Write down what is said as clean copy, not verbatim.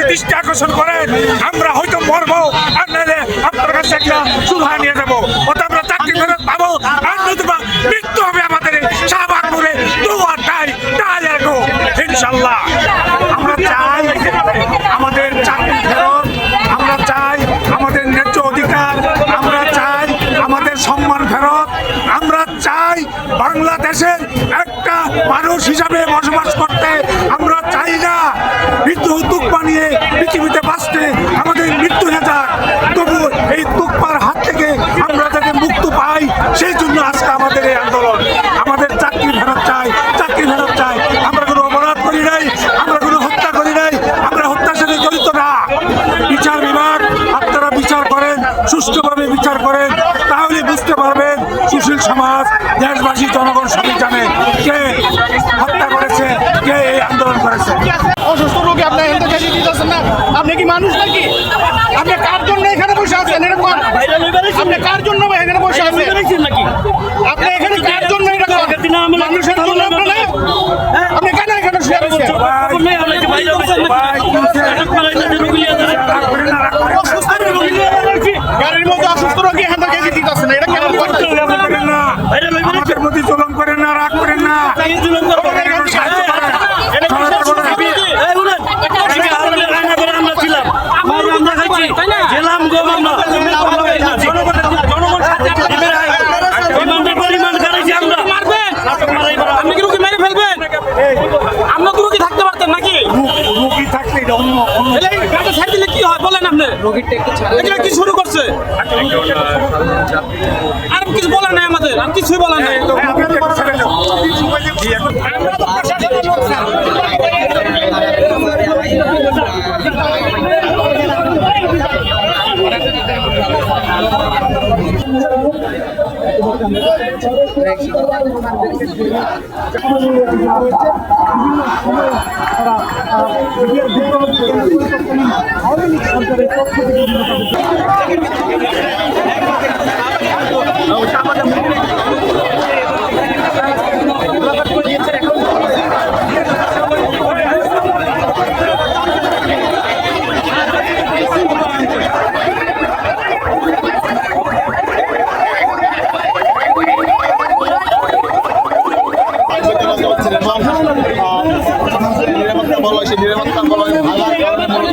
দৃষ্টি আকর্ষণ করেন, আমরা হয়তো মরবো, আর নাহলে আপনার কাছে একটা সুভা নিয়ে যাবো, ওটা আমরা চাকরি ফেরত পাবো, আর নতুবা মৃত্যু হবে আমাদের শাহবাগপুরে। ইনশাল্লাহ আমরা চাই আমাদের চাকরি ফেরত, আমরা চাই আমাদের ন্যায্য অধিকার, আমরা চাই আমাদের সম্মান ফেরত, আমরা চাই বাংলাদেশের একটা মানুষ হিসাবে বসবাস করতে। আমরা চাই না মৃত্যু তুকপা নিয়ে পৃথিবীতে বাঁচতে আমাদের মৃত্যু হয়ে যাক, তবু এই তুকপার হাত থেকে আমরা যাতে মুক্ত পাই, সেই জন্য আজকে আমাদের এই আন্দোলন। আমাদের চাকরি ফেরত চাই, চাকরি ফেরত চাই। আমরা কোনো অপরাধ করি নাই, আমরা কোনো হত্যা করি নাই, আমরা হত্যার সাথে জড়িত না। বিচার বিভাগ আপনারা বিচার করেন, সুষ্ঠুভাবে বিচার করেন, তাহলে বুঝতে পারবেন সুশীল সমাজ, দেশবাসী, জনগণ সবই জানে কে হত্যা করেছে, কে এই আন্দোলন করেছে। অসুস্থ রোগী আপনি এখান থেকে দিতেছেন না, আপনি কি মানুষ নাকি? আপনি কার জন্য এখানে বসে আছেন? এরকম আপনি কার জন্য এখানে বসে আছেন নাকি? আপনি এখানে কার জন্য? মানুষের জন্য আপনারা? আপনি কেন এখানে শুয়ে আছেন? গাড়ির মধ্যে অসুস্থ রোগী এখান থেকে দিতেছেন না, এটা কেন করেন না? আমাদের মধ্যে জুলুম করেন না, রাগ করেন না। আমরা তো রোগী থাকতে পারতেন নাকি? রোগী থাকলে গাড়ি ছাড় দিলে কি হয় বলেন আপনি? এগুলো কি শুরু করছে? আর কিছু বলেন নাই আমাদের, আর কিছুই বলেন নাই। আমরা তো প্রশাসনের লোক স্যার। নিরাপত্তা বলয় ভাঙার কারণে মূলত এবং